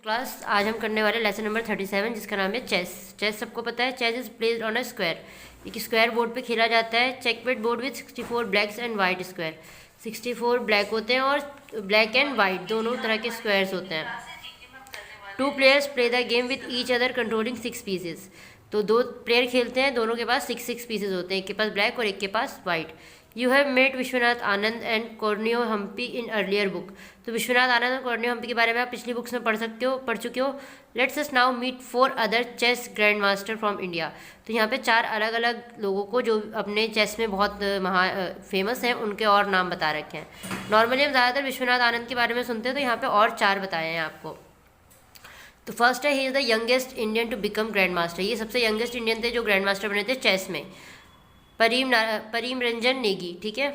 Class आज हम करने वाले लेसन नंबर 37 जिसका नाम है चेस। चेस सबको पता है, chess is played on a square. एक स्क्वायर बोर्ड पे खेला जाता है। Chequered board with 64 blacks and white square. 64 black होते हैं और ब्लैक एंड वाइट दोनों तरह के स्क्वायर्स होते हैं। 2 players play the game with each other controlling 6 pieces. तो 2 प्लेयर खेलते हैं, दोनों के पास 6 पीसेज होते हैं, एक के पास ब्लैक और एक के पास white. You have met Vishwanath Anand and कॉर्नियो हम्पी इन अर्लियर बुक। तो विश्वनाथ आनंद और कॉर्नियो हम्पी के बारे में आप पिछली बुक्स में पढ़ चुके हो। Let's us now meet 4 other chess grand master from India. तो यहाँ पे 4 अलग अलग लोगों को जो अपने चेस में बहुत फेमस हैं उनके और नाम बता रखे हैं। नॉर्मली हम ज़्यादातर विश्वनाथ आनंद के बारे में सुनते हैं, तो यहाँ पे और 4 बताए हैं आपको। तो फर्स्ट है, he is the youngest Indian to become grand master. ये सबसे यंगेस्ट इंडियन थे जो ग्रैंड मास्टर बने थे चेस में। परीम रंजन नेगी, ठीक है।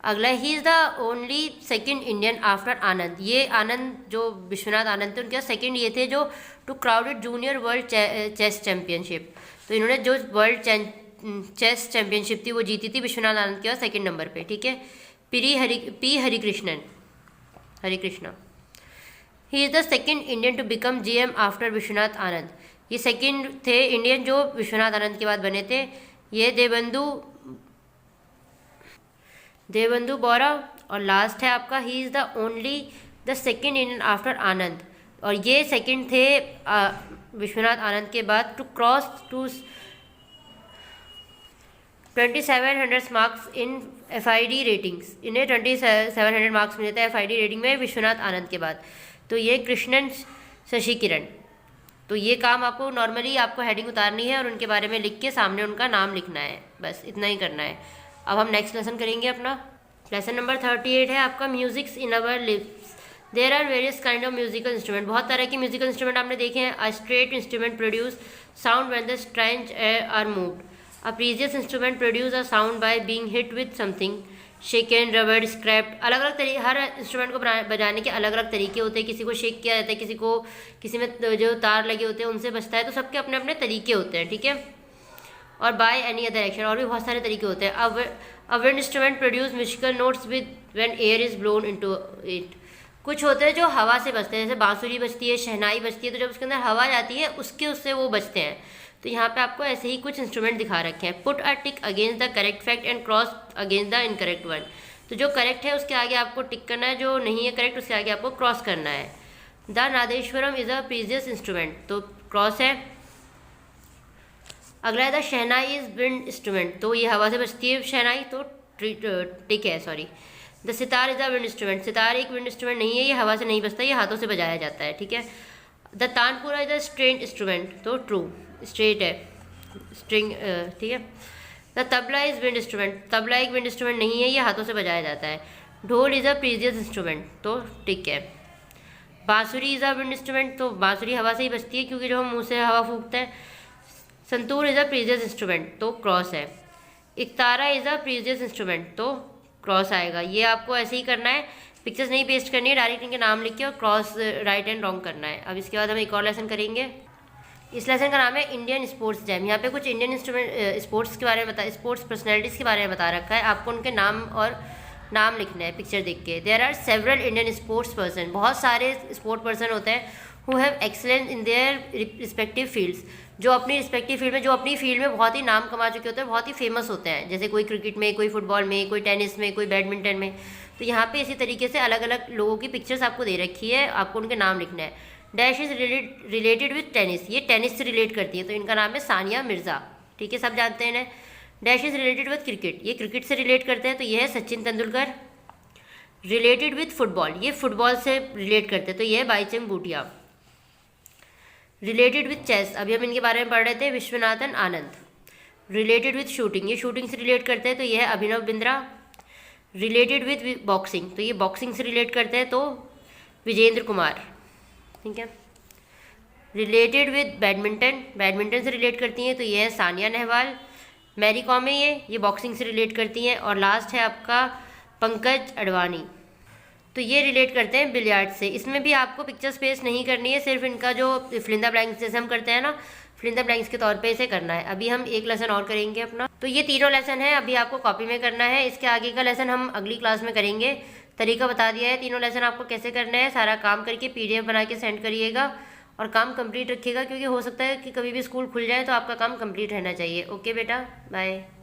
अगला, he is the only second Indian after Anand. ये आनंद जो विश्वनाथ आनंद थे उनके सेकंड ये थे जो to crowded junior world chess championship. तो इन्होंने जो वर्ल्ड चेस चैम्पियनशिप थी वो जीती थी विश्वनाथ आनंद के बाद सेकंड नंबर पे, ठीक है। P Harikrishna. He is the second Indian to become GM after Vishwanath Anand. ये सेकेंड थे इंडियन जो विश्वनाथ आनंद के बाद बने थे। ये देवबंधु बोरा। और लास्ट है आपका, he is the second Indian after Anand. और ये सेकेंड थे विश्वनाथ आनंद के बाद to cross to 2700 marks in FID ratings. इन्हें 2700 मार्क्स मिले थे FID रेटिंग में विश्वनाथ आनंद के बाद। तो ये कृष्णन शशि किरण। तो ये काम आपको नॉर्मली आपको हेडिंग उतारनी है और उनके बारे में लिख के सामने उनका नाम लिखना है, बस इतना ही करना है। अब हम नेक्स्ट लेसन करेंगे अपना। लेसन नंबर 38 है आपका, musics in our lips. There are various kind of musical instrument. बहुत तरह के म्यूजिकल इंस्ट्रूमेंट आपने देखे हैं। A string instrument produce sound when the strings are moved. A previous instrument produce a sound by being hit with something shaken, rubbed, scraped. अलग अलग तरीके, हर instrument को बजाने के अलग अलग तरीके होते हैं। किसी को शेक किया जाता है, किसी में जो तार लगे होते हैं उनसे बजता है। तो सबके अपने अपने तरीके होते हैं, ठीक है। और बाय एनी अदर एक्शन, और भी बहुत सारे तरीके होते हैं। अब wind instrument produce musical notes with when air is blown into it. कुछ होते हैं जो हवा से बजते हैं, जैसे बांसुरी बजती है, शहनाई बजती है, तो जब उसके अंदर हवा जाती है उससे वो बजते हैं। तो यहाँ पे आपको ऐसे ही कुछ इंस्ट्रूमेंट दिखा रखे हैं। Put a tick against the correct fact and cross against the incorrect one. तो जो करेक्ट है उसके आगे आपको टिक करना है, जो नहीं है करेक्ट उसके आगे आपको क्रॉस करना है। The Nadeshwaram is a previous instrument, तो क्रॉस है। अगला है the shehnai is wind instrument, तो ये हवा से बजती है शहनाई, तो टिक है, sorry. The sitar is a wind instrument, sitar एक विंड इंस्ट्रूमेंट नहीं है, ये हवा से नहीं बजता, ये हाथों से बजाया जाता है, ठीक है। The tanpura is a stringed instrument, तो ट्रू, स्ट्रेट है, स्ट्रिंग, ठीक है। The tabla is wind instrument, tabla एक विंड इंस्ट्रूमेंट नहीं है, ये हाथों से बजाया जाता है। ढोल इज अ प्रीवियस इंस्ट्रूमेंट, तो टिक है। बांसुरी इज अ विंड इंस्ट्रूमेंट, तो बांसुरी हवा से ही बजती है क्योंकि जो हम मुँह से हवा फूंकते हैं। Santoor is a previous instrument, तो क्रॉस है। इकतारा इज अ प्रीवियस इंस्ट्रूमेंट, तो क्रॉस आएगा। ये आपको ऐसे ही करना है, पिक्चर्स नहीं पेस्ट करनी है, डायरेक्ट इनके नाम लिख के और क्रॉस राइट एंड रॉन्ग करना है। अब इसके बाद हम एक और लेसन करेंगे। इस लेसन का नाम है इंडियन स्पोर्ट्स जैम। यहाँ पे कुछ इंडियन इंस्ट्रूमेंट स्पोर्ट्स के बारे में स्पोर्ट्स पर्सनैलिटीज़ के बारे में बता रखा है। आपको उनके नाम और नाम लिखना है पिक्चर देख के। There are several Indian sports person, बहुत सारे स्पोर्ट पर्सन होते हैं who have excellence in their respective fields, जो अपनी रिस्पेक्टिव फील्ड में, जो अपनी फील्ड में बहुत ही नाम कमा चुके होते हैं, बहुत ही फेमस होते हैं। जैसे कोई क्रिकेट में, कोई फुटबॉल में, कोई टेनिस में, कोई बैडमिंटन में। तो यहाँ पे इसी तरीके से अलग अलग लोगों की पिक्चर्स आपको दे रखी है, आपको उनके नाम लिखना है। Dash is related with tennis, ये टेनिस से रिलेट करती है, तो इनका नाम है सानिया मिर्ज़ा, ठीक है, सब जानते हैं इन्हें। Dash is related with cricket, ये क्रिकेट से रिलेट करते हैं, तो ये है Sachin Tendulkar. Related with football, ये फुटबॉल से रिलेट करते हैं, तो ये है Baichung Bhutia. Related with chess, अभी हम इनके बारे में पढ़ रहे थे, Viswanathan Anand. Related with shooting, ये शूटिंग से रिलेट करते हैं, तो ये है Abhinav Bindra. Related with boxing, तो ये बॉक्सिंग से रिलेट करते हैं, तो विजेंद्र कुमार, ठीक है। रिलेटेड विद बैडमिंटन, बैडमिंटन से रिलेट करती हैं, तो ये है सानिया नेहवाल। मैरी कॉम है ये बॉक्सिंग से रिलेट करती हैं। और लास्ट है आपका पंकज अडवाणी, तो ये रिलेट करते हैं बिलियार्ड से। इसमें भी आपको पिक्चर्स पेस्ट नहीं करनी है, सिर्फ इनका जो फिलिंदा ब्लैंक्स जैसे हम करते हैं ना, फिलिंदा ब्लैंक्स के तौर पे इसे करना है। अभी हम एक लेसन और करेंगे अपना। तो ये तीनों लेसन है, अभी आपको कॉपी में करना है। इसके आगे का लेसन हम अगली क्लास में करेंगे। तरीका बता दिया है, तीनों लेसन आपको कैसे करना है। सारा काम करके PDF बना के सेंड करिएगा और काम कंप्लीट रखिएगा, क्योंकि हो सकता है कि कभी भी स्कूल खुल जाए तो आपका काम कंप्लीट रहना चाहिए। ओके बेटा, बाय।